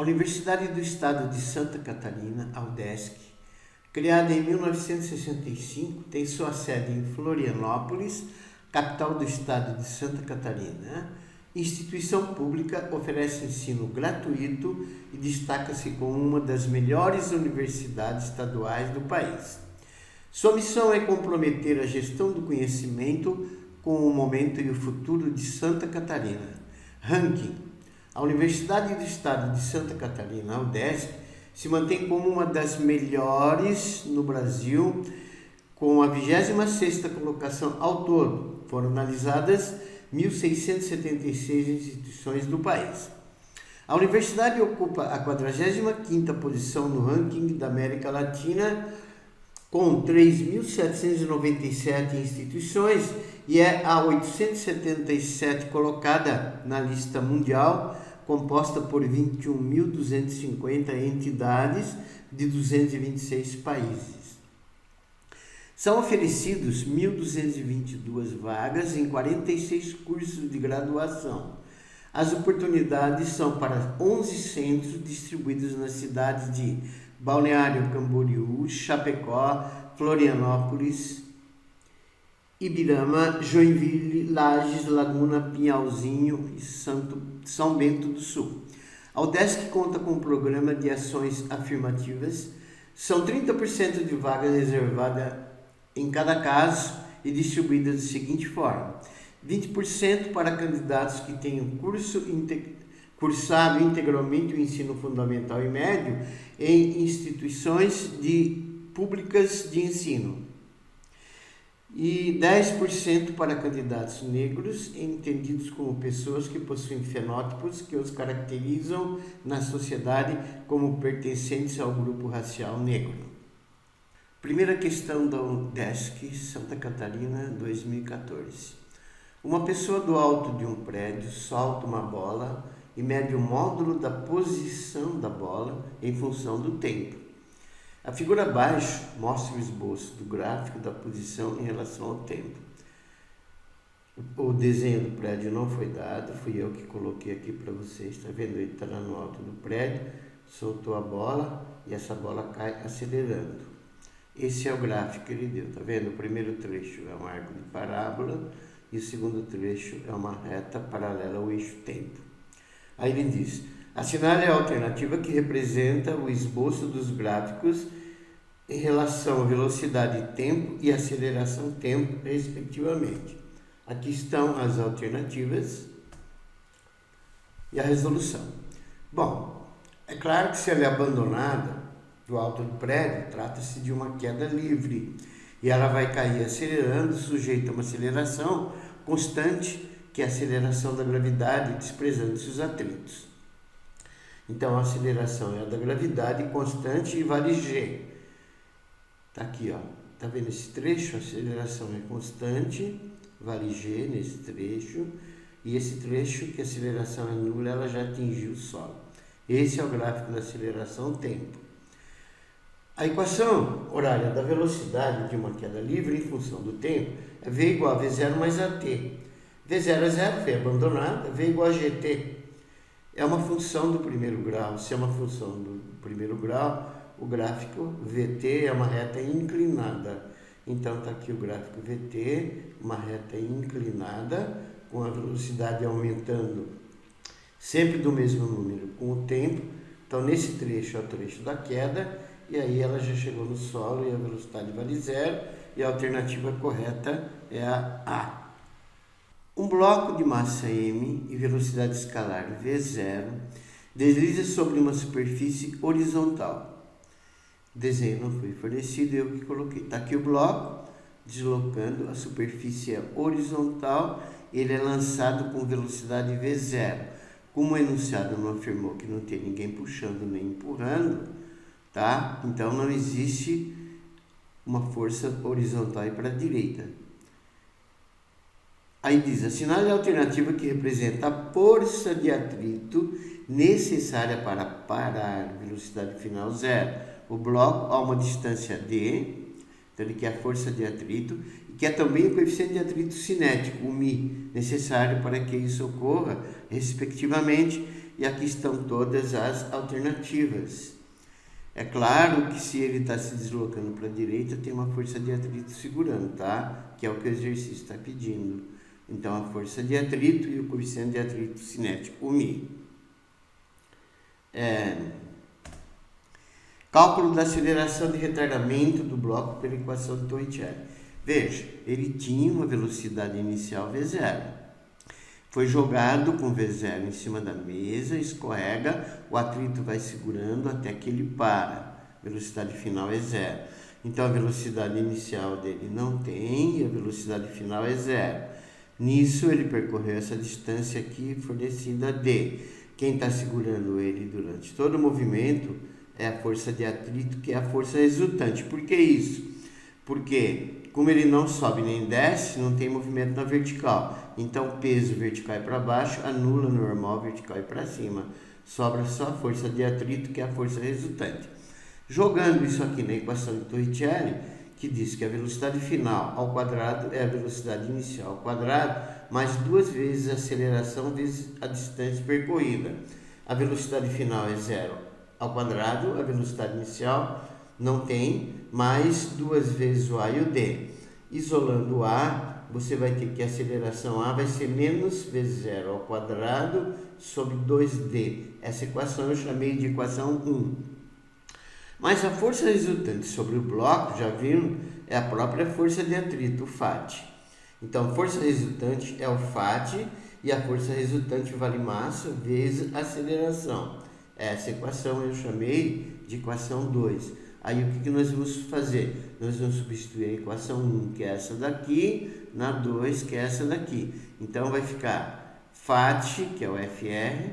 A Universidade do Estado de Santa Catarina, a UDESC, criada em 1965, tem sua sede em Florianópolis, capital do estado de Santa Catarina. Instituição pública, oferece ensino gratuito e destaca-se como uma das melhores universidades estaduais do país. Sua missão é comprometer a gestão do conhecimento com o momento e o futuro de Santa Catarina. Ranking. A Universidade do Estado de Santa Catarina, a UDESC, se mantém como uma das melhores no Brasil, com a 26ª colocação ao todo. Foram analisadas 1.676 instituições do país. A universidade ocupa a 45ª posição no ranking da América Latina, com 3.797 instituições, e é a 877 colocada na lista mundial, composta por 21.250 entidades de 226 países. São oferecidos 1.222 vagas em 46 cursos de graduação. As oportunidades são para 11 centros distribuídos nas cidades de Balneário Camboriú, Chapecó, Florianópolis, Ibirama, Joinville, Lages, Laguna, Pinhalzinho e São Bento do Sul. A UDESC conta com um programa de ações afirmativas. São 30% de vagas reservadas em cada caso e distribuídas da seguinte forma: 20% para candidatos que tenham cursado integralmente o ensino fundamental e médio em instituições públicas de ensino, e 10% para candidatos negros, entendidos como pessoas que possuem fenótipos que os caracterizam na sociedade como pertencentes ao grupo racial negro. Primeira questão da UDESC, Santa Catarina, 2014. Uma pessoa do alto de um prédio solta uma bola e mede o módulo da posição da bola em função do tempo. A figura abaixo mostra o esboço do gráfico da posição em relação ao tempo. O desenho do prédio não foi dado, fui eu que coloquei aqui para vocês. Está vendo? Ele está lá no alto do prédio, soltou a bola e essa bola cai acelerando. Esse é o gráfico que ele deu. Está vendo? O primeiro trecho é um arco de parábola e o segundo trecho é uma reta paralela ao eixo tempo. Aí ele diz: assinale a alternativa que representa o esboço dos gráficos em relação à velocidade tempo e aceleração tempo, respectivamente. Aqui estão as alternativas e a resolução. Bom, é claro que se ela é abandonada do alto do prédio, trata-se de uma queda livre e ela vai cair acelerando, sujeita a uma aceleração constante, que é a aceleração da gravidade, desprezando-se os atritos. Então, a aceleração é a da gravidade constante e vale G. Está aqui, ó. Está vendo esse trecho? A aceleração é constante, vale G nesse trecho. E esse trecho, que a aceleração é nula, ela já atingiu o solo. Esse é o gráfico da aceleração tempo. A equação horária da velocidade de uma queda livre em função do tempo é V igual a V0 mais AT. V0 é zero, foi abandonada, V igual a GT. É uma função do primeiro grau. Se é uma função do primeiro grau, o gráfico VT é uma reta inclinada. Então está aqui o gráfico VT, uma reta inclinada, com a velocidade aumentando sempre do mesmo número com o tempo. Então nesse trecho é o trecho da queda, e aí ela já chegou no solo e a velocidade vale zero, e a alternativa correta é a A. Um bloco de massa m e velocidade escalar v0 desliza sobre uma superfície horizontal. O desenho não foi fornecido, eu que coloquei. Está aqui o bloco deslocando, a superfície é horizontal, ele é lançado com velocidade v0. Como o enunciado não afirmou que não tem ninguém puxando nem empurrando, tá? Então não existe uma força horizontal para a direita. Aí diz: assinale a alternativa que representa a força de atrito necessária para parar, velocidade final zero, o bloco a uma distância d, então ele quer a força de atrito, e quer também o coeficiente de atrito cinético, o μ, necessário para que isso ocorra, respectivamente, e aqui estão todas as alternativas. É claro que se ele está se deslocando para a direita, tem uma força de atrito segurando, tá? Que é o que o exercício está pedindo. Então, a força de atrito e o coeficiente de atrito cinético, o μ. Cálculo da aceleração de retardamento do bloco pela equação de Torricelli. Veja, ele tinha uma velocidade inicial V0. Foi jogado com V0 em cima da mesa, escorrega, o atrito vai segurando até que ele para. Velocidade final é 0. Então, a velocidade inicial dele não tem e a velocidade final é 0. Nisso, ele percorreu essa distância aqui fornecida D. Quem está segurando ele durante todo o movimento é a força de atrito, que é a força resultante. Por que isso? Porque, como ele não sobe nem desce, não tem movimento na vertical. Então, o peso vertical é para baixo, anula o normal vertical e para cima. Sobra só a força de atrito, que é a força resultante. Jogando isso aqui na equação de Torricelli, que diz que a velocidade final ao quadrado é a velocidade inicial ao quadrado, mais 2 vezes a aceleração vezes a distância percorrida. A velocidade final é 0 ao quadrado, a velocidade inicial não tem, mais 2 vezes o A e o D. Isolando o A, você vai ter que a aceleração A vai ser menos V0 ao quadrado sobre 2D. Essa equação eu chamei de equação 1. Mas a força resultante sobre o bloco, já viram, é a própria força de atrito, o FAT. Então, a força resultante é o FAT e a força resultante vale massa vezes aceleração. Essa equação eu chamei de equação 2. Aí, o que nós vamos fazer? Nós vamos substituir a equação 1, que é essa daqui, na 2, que é essa daqui. Então, vai ficar FAT, que é o FR,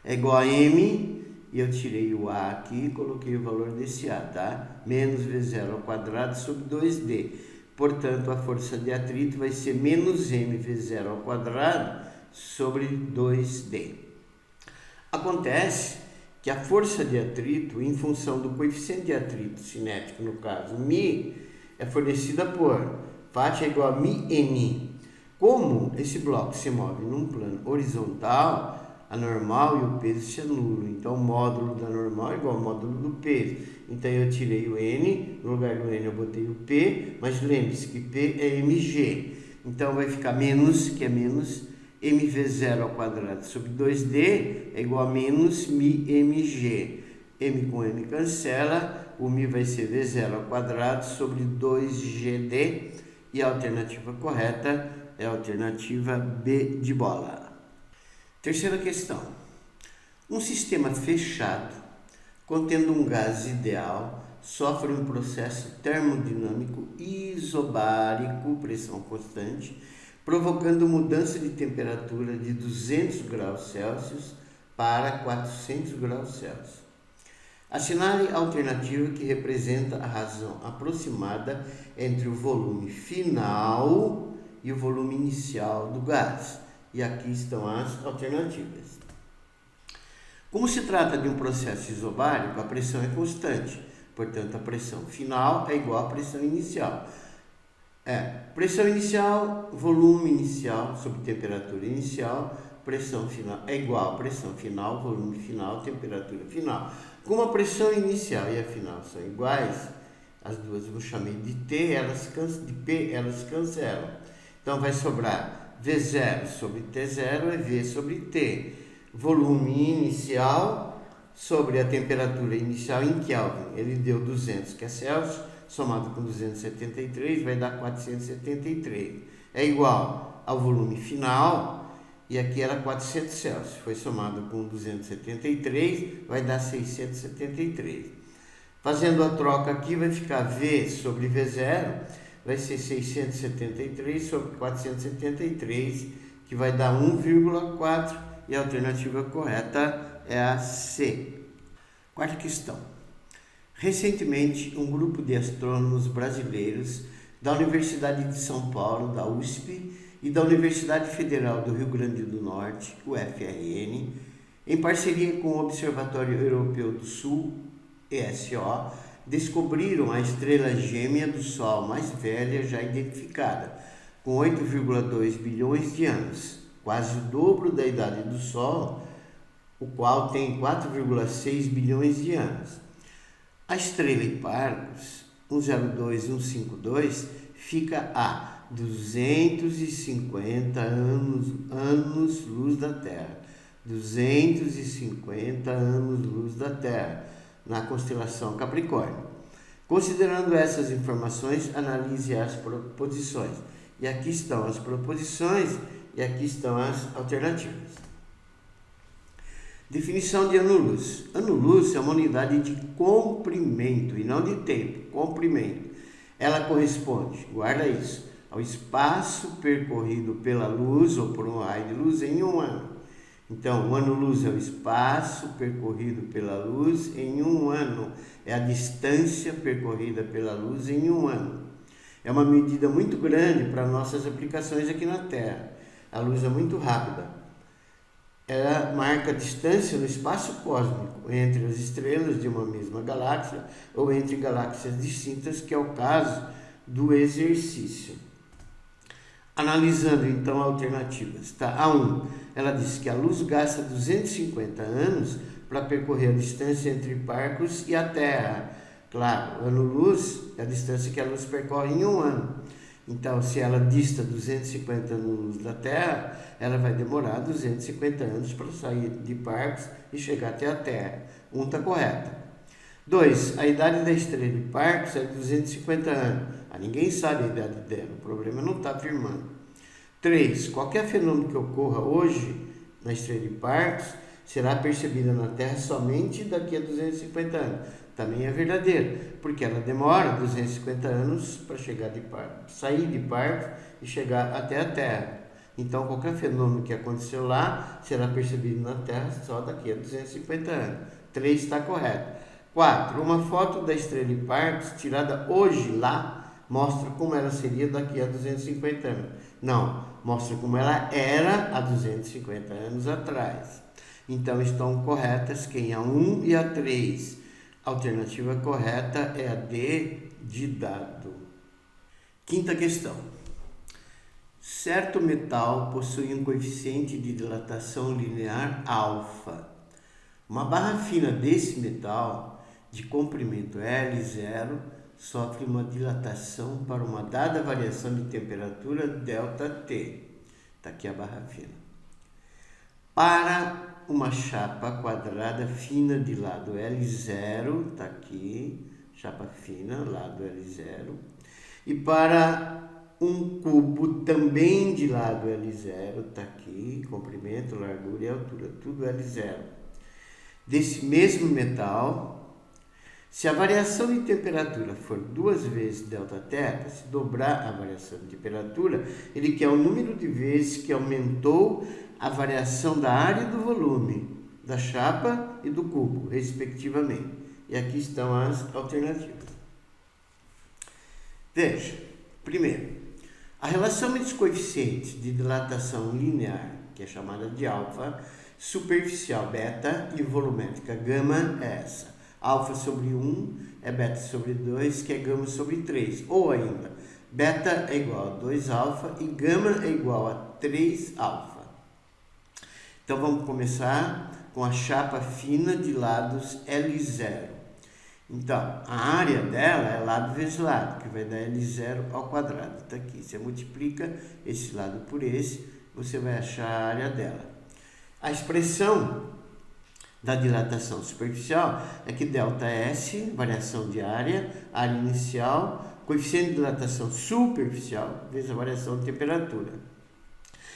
é igual a M, e eu tirei o A aqui e coloquei o valor desse A, tá? Menos V0 ao quadrado sobre 2D. Portanto, a força de atrito vai ser menos mV0 ao quadrado sobre 2D. Acontece que a força de atrito, em função do coeficiente de atrito cinético, no caso μ, é fornecida por FAT é igual a μn. Como esse bloco se move num plano horizontal, a normal e o peso se anulam. Então, o módulo da normal é igual ao módulo do peso. Então, eu tirei o N, no lugar do N eu botei o P, mas lembre-se que P é mg. Então, vai ficar menos, que é menos mv0 ao quadrado sobre 2D é igual a menos μmg. M com M cancela, o μ vai ser V0 ao quadrado sobre 2GD e a alternativa correta é a alternativa B de bola. Terceira questão. Um sistema fechado, contendo um gás ideal, sofre um processo termodinâmico isobárico, pressão constante, provocando mudança de temperatura de 200 graus Celsius para 400 graus Celsius. Assinale a alternativa que representa a razão aproximada entre o volume final e o volume inicial do gás. E aqui estão as alternativas. Como se trata de um processo isobárico, a pressão é constante. Portanto, a pressão final é igual à pressão inicial. Pressão inicial, volume inicial sobre temperatura inicial. Pressão final é igual a pressão final, volume final, temperatura final. Como a pressão inicial e a final são iguais, as duas eu chamei de T, de P, elas cancelam. Então, vai sobrar V0 sobre T0 é V sobre T. Volume inicial sobre a temperatura inicial em Kelvin. Ele deu 200, que é Celsius, somado com 273 vai dar 473. É igual ao volume final, e aqui era 400 Celsius. Foi somado com 273, vai dar 673. Fazendo a troca aqui, vai ficar V sobre V0, vai ser 673 sobre 473, que vai dar 1,4, e a alternativa correta é a C. Quarta questão. Recentemente, um grupo de astrônomos brasileiros da Universidade de São Paulo, da USP, e da Universidade Federal do Rio Grande do Norte, UFRN, em parceria com o Observatório Europeu do Sul, ESO, descobriram a estrela gêmea do Sol mais velha já identificada, com 8,2 bilhões de anos, quase o dobro da idade do Sol, o qual tem 4,6 bilhões de anos. A estrela Hipparcos 102 e 152 fica a 250 anos-luz da Terra. 250 anos-luz da Terra, na constelação Capricórnio. Considerando essas informações, analise as proposições. E aqui estão as proposições e aqui estão as alternativas. Definição de ano-luz. Ano-luz é uma unidade de comprimento e não de tempo, comprimento. Ela corresponde, guarda isso, ao espaço percorrido pela luz ou por um raio de luz em um ano. Então, o ano-luz é o espaço percorrido pela luz em um ano. É a distância percorrida pela luz em um ano. É uma medida muito grande para nossas aplicações aqui na Terra. A luz é muito rápida. Ela marca a distância no espaço cósmico entre as estrelas de uma mesma galáxia ou entre galáxias distintas, que é o caso do exercício. Analisando então alternativas, tá? A1, ela diz que a luz gasta 250 anos para percorrer a distância entre Hipparcos e a Terra. Claro, ano-luz é a distância que a luz percorre em um ano. Então, se ela dista 250 anos da Terra, ela vai demorar 250 anos para sair de Hipparcos e chegar até a Terra. 1 está correta. 2. A idade da estrela de Hipparcos é 250 anos. Ninguém sabe a idade dela, o problema não está afirmando. 3. Qualquer fenômeno que ocorra hoje na estrela de Hipparcos será percebida na Terra somente daqui a 250 anos. Também é verdadeiro, porque ela demora 250 anos para sair de Hipparcos e chegar até a Terra. Então, qualquer fenômeno que aconteceu lá será percebido na Terra só daqui a 250 anos. 3 está correto. 4. Uma foto da estrela de Hipparcos tirada hoje lá mostra como ela seria daqui a 250 anos. Não, mostra como ela era há 250 anos atrás. Então, estão corretas quem? A 1 e a 3. A alternativa correta é a D de dado. Quinta questão. Certo metal possui um coeficiente de dilatação linear alfa. Uma barra fina desse metal, de comprimento L0, sofre uma dilatação para uma dada variação de temperatura ΔT. Está aqui a barra fina. Para uma chapa quadrada fina de lado L0, está aqui, chapa fina, lado L0, e para um cubo também de lado L0, está aqui, comprimento, largura e altura, tudo L0. Desse mesmo metal, se a variação de temperatura for 2 vezes ΔT, se dobrar a variação de temperatura, ele quer o número de vezes que aumentou a variação da área e do volume da chapa e do cubo, respectivamente. E aqui estão as alternativas. Veja, primeiro, a relação entre os coeficientes de dilatação linear, que é chamada de alfa, superficial beta e volumétrica gama é essa. Alfa sobre 1 é beta sobre 2, que é gama sobre 3. Ou ainda, beta é igual a 2 alfa e gama é igual a 3 alfa. Então, vamos começar com a chapa fina de lados L0. Então, a área dela é lado vezes lado, que vai dar L0 ao quadrado. Está aqui. Você multiplica esse lado por esse, você vai achar a área dela. A expressão da dilatação superficial é que ΔS, variação de área inicial, coeficiente de dilatação superficial, vezes a variação de temperatura.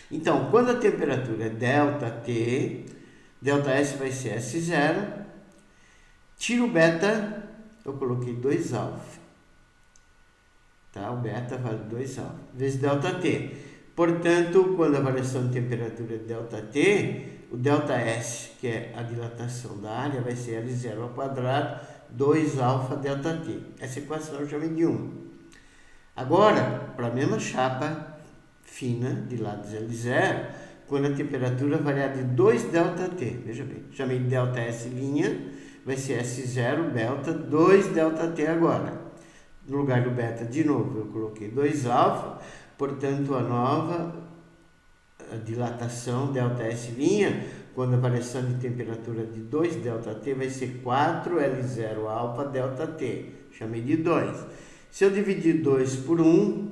Então, quando a temperatura é ΔT, ΔS vai ser S0, tiro o beta, eu coloquei 2 alfa. Tá? O beta vale 2 alfa, vezes ΔT. Portanto, quando a variação de temperatura é ΔT, o ΔS, que é a dilatação da área, vai ser L0 ao quadrado, 2 alfa ΔT. Essa equação eu chamei de 1. Agora, para a mesma chapa fina de lados L0, quando a temperatura variar de 2 ΔT, veja bem, chamei de ΔS', vai ser S0 delta 2 ΔT agora. No lugar do beta, de novo, eu coloquei 2 alfa, portanto, a nova dilatação ΔS', quando a variação de temperatura de 2 ΔT vai ser 4L0 alfa ΔT. Chamei de 2. Se eu dividir 2 por 1,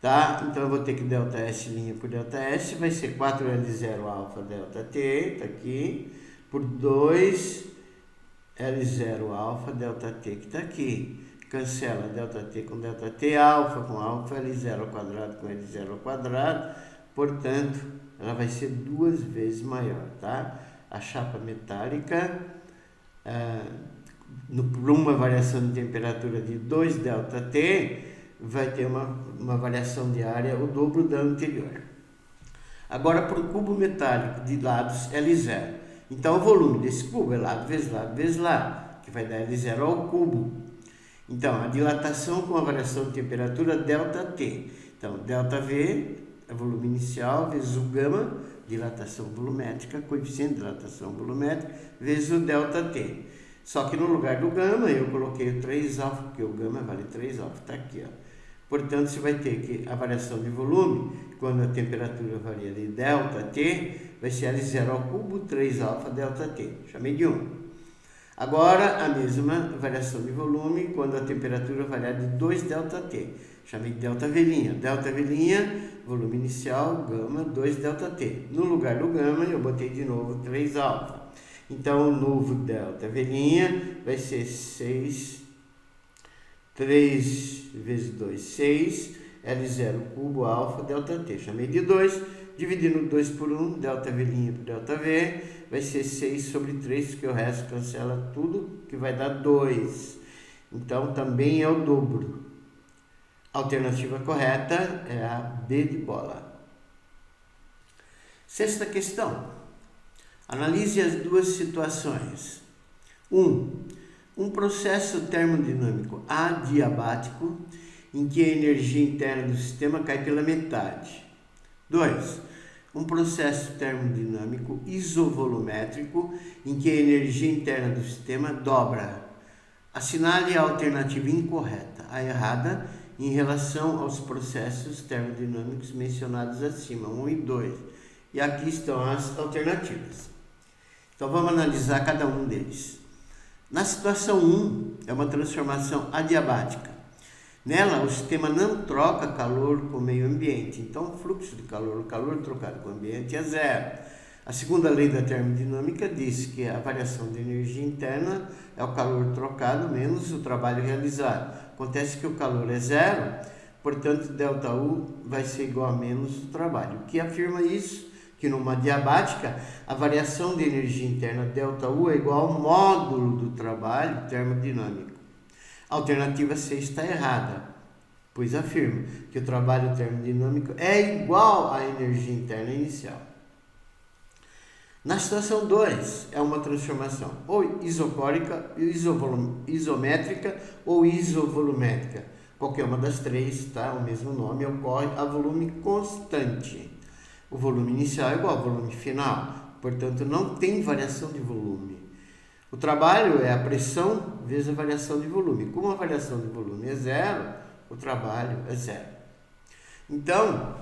tá? Então eu vou ter que ΔS' por ΔS vai ser 4L0 alfa ΔT, tá aqui, por 2L0 alfa ΔT, que tá aqui. Cancela ΔT com ΔT, alfa com alfa, L0 ao quadrado com L0 ao quadrado, portanto, ela vai ser 2 vezes maior, tá? A chapa metálica, por uma variação de temperatura de 2 ΔT, vai ter uma variação de área o dobro da anterior. Agora, para o cubo metálico de lados L0. Então, o volume desse cubo é lado vezes lado vezes lado, que vai dar L0 ao cubo. Então, a dilatação com a variação de temperatura ΔT. Então, ΔV é volume inicial vezes o gama, dilatação volumétrica, coeficiente de dilatação volumétrica, vezes o ΔT. Só que no lugar do gama eu coloquei o 3α, porque o gama vale 3α, está aqui, ó. Portanto, você vai ter que a variação de volume, quando a temperatura varia de ΔT, vai ser L0 ao cubo, 3α ΔT. Chamei de 1. Agora, a mesma variação de volume quando a temperatura variar de 2 ΔT. Chamei de ΔV'. ΔV', volume inicial, gama, 2 ΔT. No lugar do gama, eu botei de novo 3α. Então, o novo ΔV' vai ser 3 vezes 2, 6, L0 cubo alfa ΔT. Chamei de 2. Dividindo 2 por 1, ΔV' por ΔV, vai ser 6 sobre 3, porque o resto cancela tudo, que vai dar 2. Então, também é o dobro. A alternativa correta é a B de bola. Sexta questão. Analise as duas situações. 1. Processo termodinâmico adiabático, em que a energia interna do sistema cai pela metade. 2. Processo termodinâmico isovolumétrico em que a energia interna do sistema dobra. Assinale a alternativa incorreta, a errada, em relação aos processos termodinâmicos mencionados acima, 1 e 2. E aqui estão as alternativas. Então vamos analisar cada um deles. Na situação 1, é uma transformação adiabática. Nela, o sistema não troca calor com o meio ambiente, então o fluxo de calor, o calor trocado com o ambiente é zero. A segunda lei da termodinâmica diz que a variação de energia interna é o calor trocado menos o trabalho realizado. Acontece que o calor é zero, portanto, ΔU vai ser igual a menos o trabalho. O que afirma isso? Que numa adiabática, a variação de energia interna ΔU é igual ao módulo do trabalho termodinâmico. A alternativa C está errada, pois afirma que o trabalho termodinâmico é igual à energia interna inicial. Na situação 2, é uma transformação ou isocórica, isométrica ou isovolumétrica. Qualquer uma das três, tá? O mesmo nome, ocorre a volume constante. O volume inicial é igual ao volume final, portanto não tem variação de volume. O trabalho é a pressão vezes a variação de volume. Como a variação de volume é zero, o trabalho é zero. Então,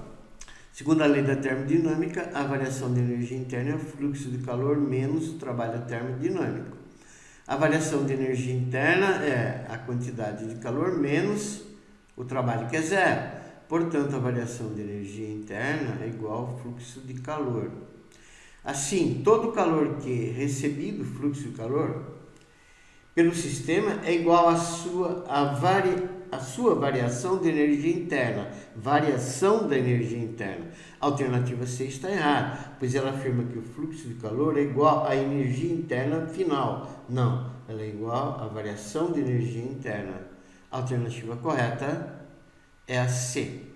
segundo a lei da termodinâmica, a variação de energia interna é o fluxo de calor menos o trabalho termodinâmico. A variação de energia interna é a quantidade de calor menos o trabalho, que é zero. Portanto, a variação de energia interna é igual ao fluxo de calor. Assim, todo o calor que é recebido, fluxo de calor, pelo sistema é igual à sua variação de energia interna. Variação da energia interna. A alternativa C está errada, pois ela afirma que o fluxo de calor é igual à energia interna final. Não, ela é igual à variação de energia interna. A alternativa correta é a C.